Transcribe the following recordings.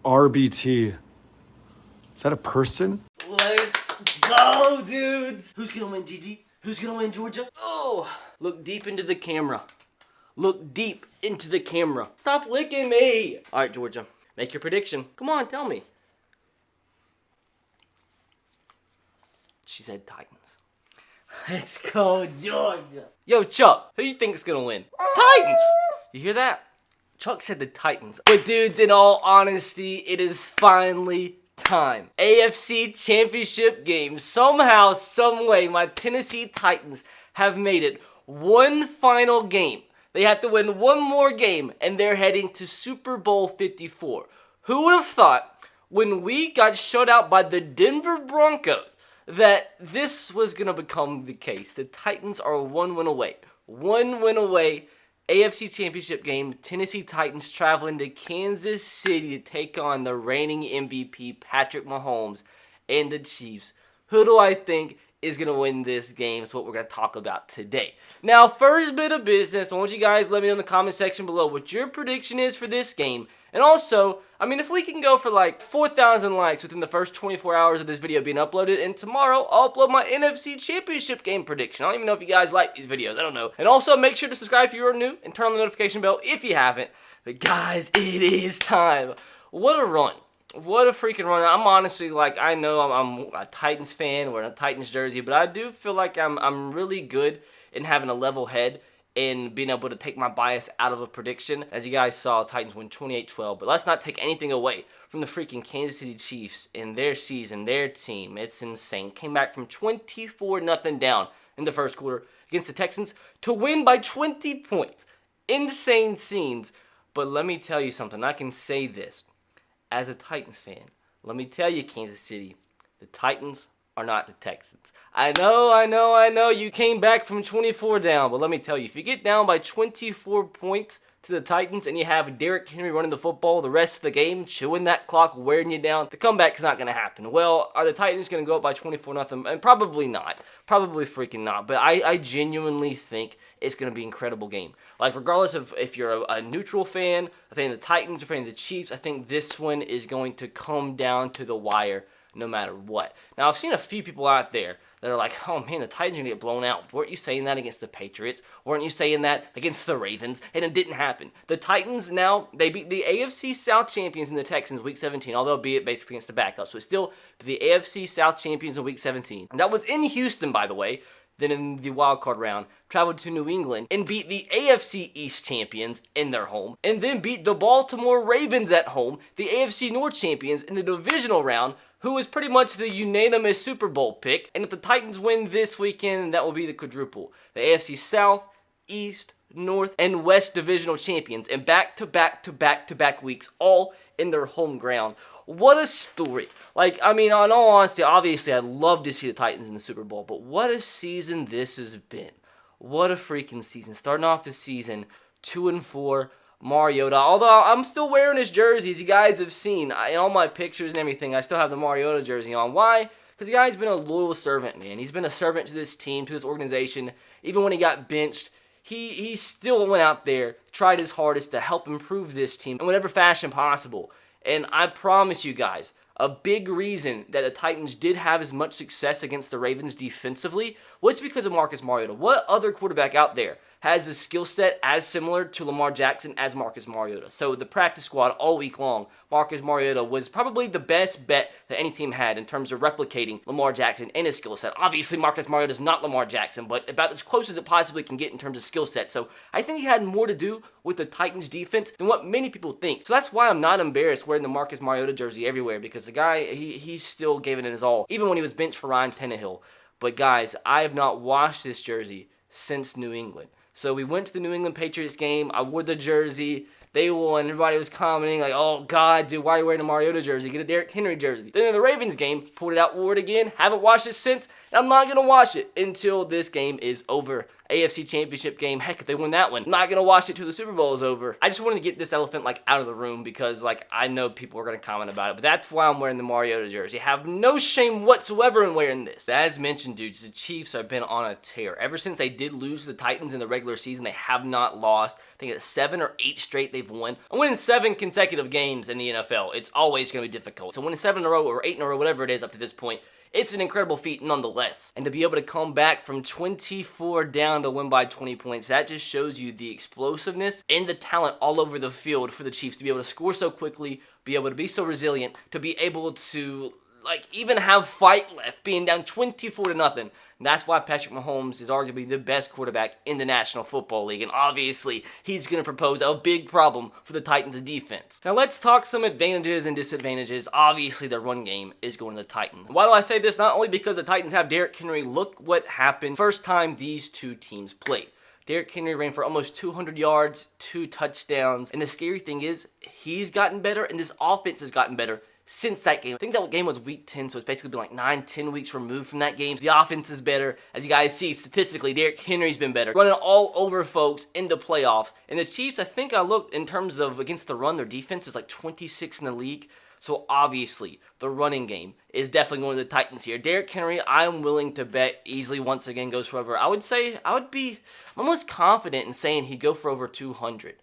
RBT. Is that a person? Let's go, dudes. Who's gonna win, Gigi? Who's gonna win, Georgia? Oh, look deep into the camera. Look deep into the camera. Stop licking me. All right, Georgia, make your prediction. Come on, tell me. She said Titans. Let's go, Georgia. Yo, Chuck, who you think is gonna win? Titans. You hear that? Chuck said the Titans. But dudes, in all honesty, it is finally time. AFC Championship game. Somehow, someway, my Tennessee Titans have made it one final game. They have to win one more game, and they're heading to Super Bowl 54. Who would have thought, when we got shut out by the Denver Broncos, that this was going to become the case? The Titans are one win away. One win away. AFC Championship game, Tennessee Titans traveling to Kansas City to take on the reigning MVP Patrick Mahomes and the Chiefs. Who do I think is going to win this game? Is what we're going to talk about today. Now, first bit of business, I want you guys to let me know in the comment section below what your prediction is for this game. And also, I mean, if we can go for like 4,000 likes within the first 24 hours of this video being uploaded, and tomorrow I'll upload my NFC Championship game prediction. I don't even know if you guys like these videos. I don't know. And also, make sure to subscribe if you are new and turn on the notification bell if you haven't. But guys, it is time. What a run. What a freaking run. I'm honestly, like, I know I'm a Titans fan, wearing a Titans jersey, but I do feel like I'm really good in having a level head and being able to take my bias out of a prediction. As you guys saw, Titans win 28-12. But let's not take anything away from the freaking Kansas City Chiefs in their season, their team. It's insane. Came back from 24-0 down in the first quarter against the Texans to win by 20 points. Insane scenes. But let me tell you something. I can say this as a Titans fan. Let me tell you, Kansas City, the Titans are not the Texans. I know, you came back from 24 down, but let me tell you, if you get down by 24 points to the Titans and you have Derrick Henry running the football the rest of the game, chewing that clock, wearing you down, the comeback's not going to happen. Well, are the Titans going to go up by 24-0? And probably not. Probably freaking not. But I genuinely think it's going to be an incredible game. Like, regardless of if you're a neutral fan, a fan of the Titans, a fan of the Chiefs, I think this one is going to come down to the wire no matter what. Now, I've seen a few people out there that are like, oh man, the Titans are going to get blown out. Weren't you saying that against the Patriots? Weren't you saying that against the Ravens? And it didn't happen. The Titans now, they beat the AFC South champions in the Texans week 17, although be it basically against the backups, but still the AFC South champions in week 17. And that was in Houston, by the way. Then in the wildcard round, traveled to New England and beat the AFC East champions in their home, and then beat the Baltimore Ravens at home, the AFC North champions in the divisional round, who is pretty much the unanimous Super Bowl pick. And if the Titans win this weekend, that will be the quadruple. The AFC South, East, North, and West divisional champions, and back-to-back weeks, all in their home ground. What a story. Like, I mean, in all honesty, obviously, I'd love to see the Titans in the Super Bowl, but what a season this has been. What a freaking season. Starting off the season, 2-4, Mariota. Although, I'm still wearing his jersey, as you guys have seen. In all my pictures and everything, I still have the Mariota jersey on. Why? Because the guy's been a loyal servant, man. He's been a servant to this team, to this organization. Even when he got benched, he still went out there, tried his hardest to help improve this team in whatever fashion possible. And I promise you guys, a big reason that the Titans did have as much success against the Ravens defensively was because of Marcus Mariota. What other quarterback out there has a skill set as similar to Lamar Jackson as Marcus Mariota? So the practice squad all week long, Marcus Mariota was probably the best bet that any team had in terms of replicating Lamar Jackson and his skill set. Obviously, Marcus Mariota is not Lamar Jackson, but about as close as it possibly can get in terms of skill set. So I think he had more to do with the Titans defense than what many people think. So that's why I'm not embarrassed wearing the Marcus Mariota jersey everywhere, because the guy, he still gave it his all, even when he was benched for Ryan Tannehill. But guys, I have not washed this jersey since New England. So we went to the New England Patriots game. I wore the jersey. They won. Everybody was commenting like, oh, God, dude, why are you wearing a Mariota jersey? Get a Derrick Henry jersey. Then in the Ravens game, pulled it out, wore it again. Haven't washed it since. And I'm not going to wash it until this game is over AFC Championship game. Heck, if they win that one, I'm not going to watch it till the Super Bowl is over. I just wanted to get this elephant like out of the room because like I know people are going to comment about it, but that's why I'm wearing the Mariota jersey. I have no shame whatsoever in wearing this. As mentioned, dudes, the Chiefs have been on a tear. Ever since they did lose to the Titans in the regular season, they have not lost. I think it's 7 or 8 straight they've won. And winning 7 consecutive games in the NFL, it's always going to be difficult. So winning 7 in a row or 8 in a row, whatever it is up to this point, it's an incredible feat nonetheless. And to be able to come back from 24 down to win by 20 points, that just shows you the explosiveness and the talent all over the field for the Chiefs to be able to score so quickly, be able to be so resilient, to be able to like even have fight left, being down 24-0. And that's why Patrick Mahomes is arguably the best quarterback in the National Football League. And obviously, he's going to propose a big problem for the Titans' defense. Now, let's talk some advantages and disadvantages. Obviously, the run game is going to the Titans. Why do I say this? Not only because the Titans have Derrick Henry. Look what happened first time these two teams played. Derrick Henry ran for almost 200 yards, 2 touchdowns. And the scary thing is, he's gotten better, and this offense has gotten better since that game. I think that game was week 10, so it's basically been like 9-10 weeks removed from that game. The offense is better. As you guys see, statistically, Derrick Henry's been better, running all over folks in the playoffs. And the Chiefs, I think I looked in terms of against the run, their defense is like 26 in the league. So obviously, the running game is definitely going to the Titans here. Derrick Henry, I'm willing to bet easily once again goes for over. I'm almost confident in saying he'd go for over 200.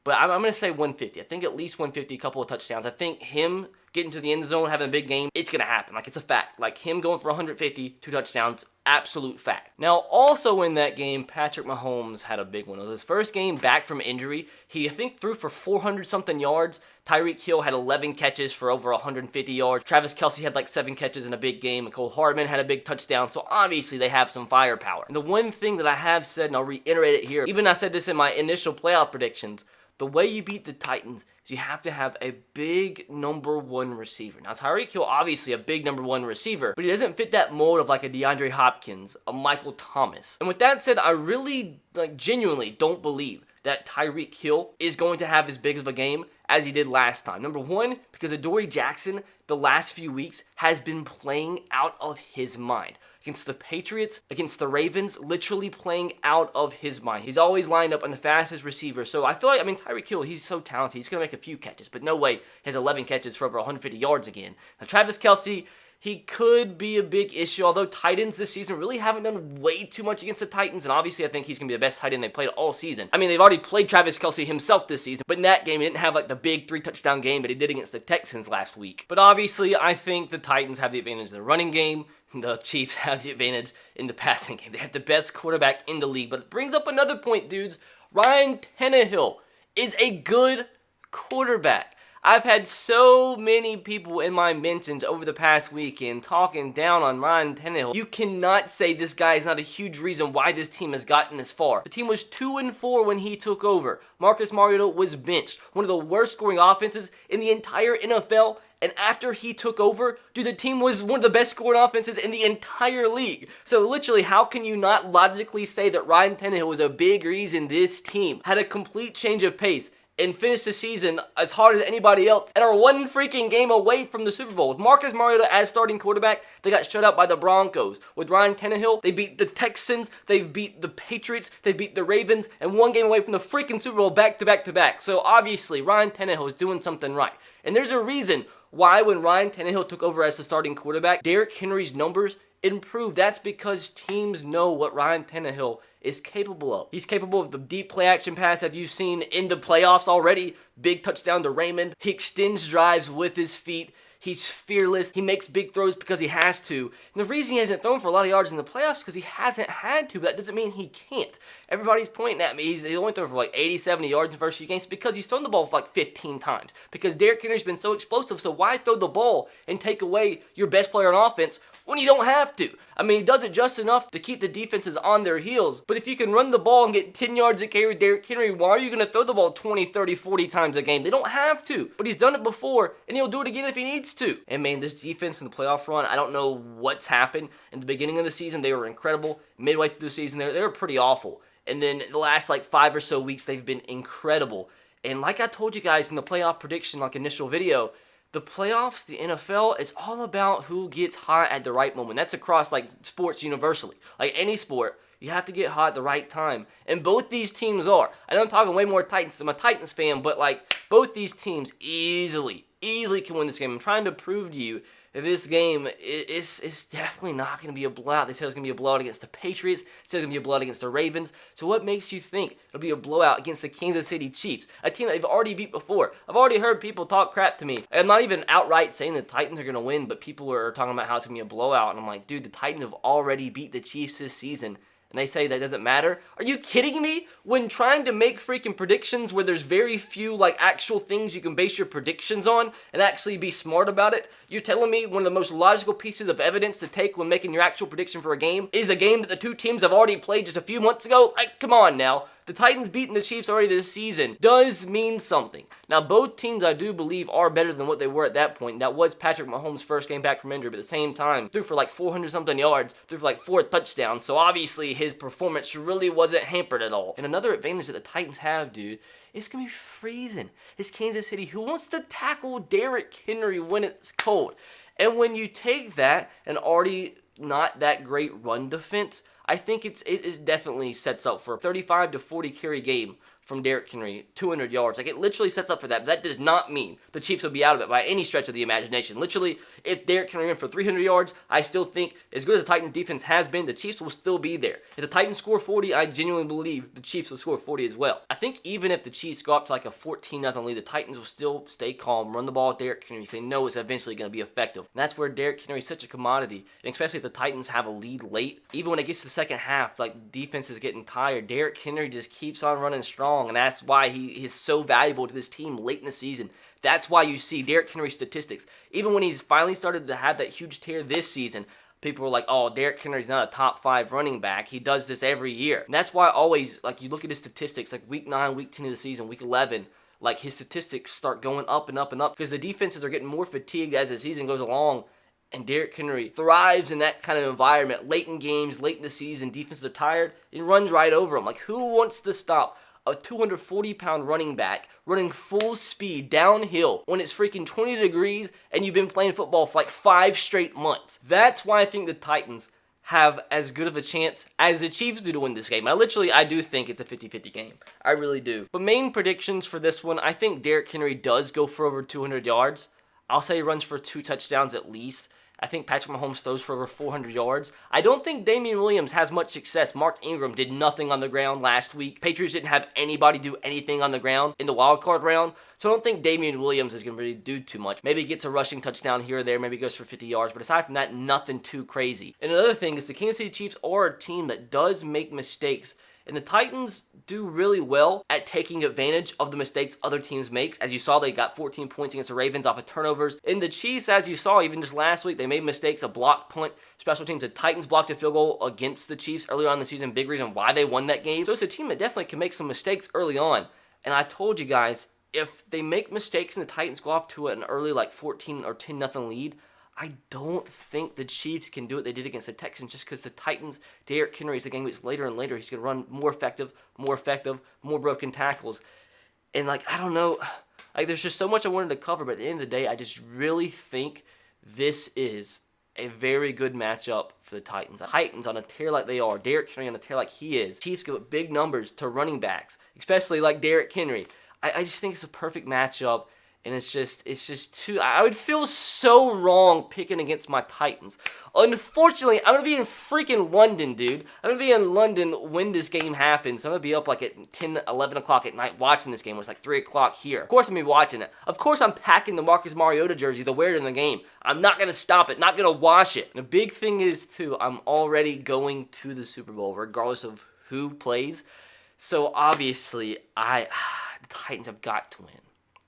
But I'm going to say 150. I think at least 150, a couple of touchdowns. I think him getting to the end zone, having a big game, it's going to happen. Like, it's a fact. Like, him going for 150, 2 touchdowns, absolute fact. Now, also in that game, Patrick Mahomes had a big one. It was his first game back from injury. He, I think, threw for 400-something yards. Tyreek Hill had 11 catches for over 150 yards. Travis Kelce had like 7 catches in a big game. And Cole Hardman had a big touchdown. So, obviously, they have some firepower. And the one thing that I have said, and I'll reiterate it here, even I said this in my initial playoff predictions, the way you beat the Titans is you have to have a big number 1 receiver. Now, Tyreek Hill, obviously a big number 1 receiver, but he doesn't fit that mold of like a DeAndre Hopkins, a Michael Thomas. And with that said, I really, genuinely don't believe that Tyreek Hill is going to have as big of a game as he did last time. Number 1, because Adoree Jackson, the last few weeks, has been playing out of his mind. Against the Patriots, against the Ravens, literally playing out of his mind. He's always lined up on the fastest receiver. So I feel like, Tyreek Hill, he's so talented. He's going to make a few catches, but no way he has 11 catches for over 150 yards again. Now, Travis Kelce, he could be a big issue, although tight ends this season really haven't done way too much against the Titans, and obviously I think he's going to be the best tight end they played all season. They've already played Travis Kelce himself this season, but in that game, he didn't have like the big 3-touchdown game that he did against the Texans last week. But obviously, I think the Titans have the advantage in the running game. The Chiefs have the advantage in the passing game. They have the best quarterback in the league. But it brings up another point, dudes. Ryan Tannehill is a good quarterback. I've had so many people in my mentions over the past weekend talking down on Ryan Tannehill. You cannot say this guy is not a huge reason why this team has gotten this far. The team was 2-4 when he took over. Marcus Mariota was benched. One of the worst scoring offenses in the entire NFL. And after he took over, dude, the team was one of the best scoring offenses in the entire league. So literally, how can you not logically say that Ryan Tannehill was a big reason this team had a complete change of pace and finished the season as hard as anybody else and are one freaking game away from the Super Bowl? With Marcus Mariota as starting quarterback, they got shut out by the Broncos. With Ryan Tannehill, they beat the Texans, they beat the Patriots, they beat the Ravens, and one game away from the freaking Super Bowl back to back to back. So obviously, Ryan Tannehill is doing something right. And there's a reason why when Ryan Tannehill took over as the starting quarterback, Derrick Henry's numbers improved. That's because teams know what Ryan Tannehill is capable of. He's capable of the deep play action pass that you've seen in the playoffs already. Big touchdown to Raymond. He extends drives with his feet. He's fearless. He makes big throws because he has to. And the reason he hasn't thrown for a lot of yards in the playoffs is because he hasn't had to, but that doesn't mean he can't. Everybody's pointing at me. He's only thrown for like 80, 70 yards in the first few games because he's thrown the ball for like 15 times. Because Derrick Henry's been so explosive, so why throw the ball and take away your best player on offense when you don't have to? He does it just enough to keep the defenses on their heels. But if you can run the ball and get 10 yards a carry with Derrick Henry, why are you going to throw the ball 20, 30, 40 times a game? They don't have to. But he's done it before, and he'll do it again if he needs to. And this defense in the playoff run, I don't know what's happened. In the beginning of the season, they were incredible. Midway through the season, they were pretty awful. And then the last 5 or so weeks, they've been incredible. And like I told you guys in the playoff prediction, initial video, the playoffs, the NFL, is all about who gets hot at the right moment. That's across sports universally. Like any sport, You have to get hot at the right time. And both these teams are. I know I'm talking way more Titans. I'm a Titans fan, but like both these teams easily can win this game. I'm trying to prove to you that this game is definitely not going to be a blowout. They said it's going to be a blowout against the Patriots. They said it's going to be a blowout against the Ravens. So what makes you think it'll be a blowout against the Kansas City Chiefs, a team that they've already beat before? I've already heard people talk crap to me. I'm not even outright saying the Titans are going to win, but people are talking about how it's going to be a blowout. And I'm like, dude, the Titans have already beat the Chiefs this season. And they say that doesn't matter? Are you kidding me? When trying to make freaking predictions where there's very few like actual things you can base your predictions on and actually be smart about it, you're telling me one of the most logical pieces of evidence to take when making your actual prediction for a game is a game that the two teams have already played just a few months ago? Like, come on now. The Titans beating the Chiefs already this season does mean something. Now, both teams, I do believe, are better than what they were at that point. That was Patrick Mahomes' first game back from injury, but at the same time, threw for like 400-something yards, threw for like 4 touchdowns, so obviously his performance really wasn't hampered at all. And another advantage that the Titans have, dude, it's going to be freezing. It's Kansas City. Who wants to tackle Derrick Henry when it's cold? And when you take that and already not that great run defense, I think it definitely sets up for a 35 to 40 carry game from Derrick Henry, 200 yards. Like, it literally sets up for that. But that does not mean the Chiefs will be out of it by any stretch of the imagination. Literally, if Derrick Henry went for 300 yards, I still think, as good as the Titans defense has been, the Chiefs will still be there. If the Titans score 40, I genuinely believe the Chiefs will score 40 as well. I think even if the Chiefs go up to like a 14-0 lead, the Titans will still stay calm, run the ball with Derrick Henry, because they know it's eventually going to be effective. And that's where Derrick Henry is such a commodity. And especially if the Titans have a lead late, even when it gets to the second half, like, defense is getting tired, Derrick Henry just keeps on running strong, and that's why he is so valuable to this team late in the season. That's why you see Derrick Henry's statistics. Even when he's finally started to have that huge tear this season, people were like, oh, Derrick Henry's not a top 5 running back. He does this every year. And that's why always, like, you look at his statistics, like week 9, week 10 of the season, week 11, like, his statistics start going up and up and up because the defenses are getting more fatigued as the season goes along. And Derrick Henry thrives in that kind of environment. Late in games, late in the season, defenses are tired, and runs right over them. Like, who wants to stop a 240-pound running back running full speed downhill when it's freaking 20 degrees and you've been playing football for like 5 straight months? That's why I think the Titans have as good of a chance as the Chiefs do to win this game. I do think it's a 50-50 game. I really do. But main predictions for this one, I think Derrick Henry does go for over 200 yards. I'll say he runs for 2 touchdowns at least. I think Patrick Mahomes throws for over 400 yards. I don't think Damian Williams has much success. Mark Ingram did nothing on the ground last week. Patriots didn't have anybody do anything on the ground in the wild card round. So I don't think Damian Williams is going to really do too much. Maybe he gets a rushing touchdown here or there. Maybe he goes for 50 yards. But aside from that, nothing too crazy. And another thing is the Kansas City Chiefs are a team that does make mistakes. And the Titans do really well at taking advantage of the mistakes other teams make. As you saw, they got 14 points against the Ravens off of turnovers. And the Chiefs, as you saw, even just last week, they made mistakes, a blocked punt, special teams. The Titans blocked a field goal against the Chiefs earlier on in the season. Big reason why they won that game. So it's a team that definitely can make some mistakes early on. And I told you guys, if they make mistakes and the Titans go off to an early like 14 or 10-0 lead, I don't think the Chiefs can do what they did against the Texans just because the Titans, Derrick Henry, as the game gets later and later, he's going to run more effective, more broken tackles. And, like, I don't know. Like, there's just so much I wanted to cover, but at the end of the day, I just really think this is a very good matchup for the Titans. The Titans on a tear like they are, Derrick Henry on a tear like he is. Chiefs give up big numbers to running backs, especially like Derrick Henry. I just think it's a perfect matchup. And it's just too, I would feel so wrong picking against my Titans. Unfortunately, I'm going to be in freaking London, dude. I'm going to be in London when this game happens. I'm going to be up like at 10, 11 o'clock at night watching this game. It's like 3 o'clock here. Of course I'm going to be watching it. Of course I'm packing the Marcus Mariota jersey to wear it in the game. I'm not going to stop it, not going to wash it. And the big thing is, too, I'm already going to the Super Bowl, regardless of who plays. So, obviously, the Titans have got to win.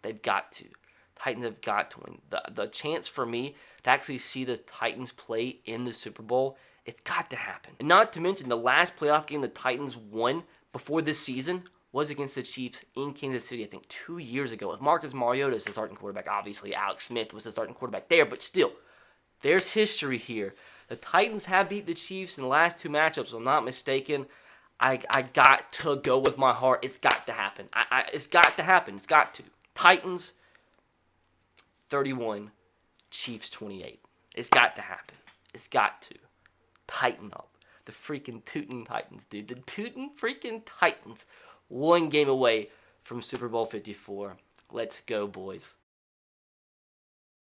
They've got to. Titans have got to win. The chance for me to actually see the Titans play in the Super Bowl, it's got to happen. And not to mention, the last playoff game the Titans won before this season was against the Chiefs in Kansas City, I think 2 years ago, with Marcus Mariota as the starting quarterback. Obviously, Alex Smith was the starting quarterback there, but still, there's history here. The Titans have beat the Chiefs in the last 2 matchups, if I'm not mistaken. I got to go with my heart. It's got to happen. It's got to happen. It's got to. Titans 31, Chiefs 28. It's got to happen. It's got to. Tighten up. The freaking Tootin' Titans, dude. The Tootin' freaking Titans. One game away from Super Bowl 54. Let's go, boys.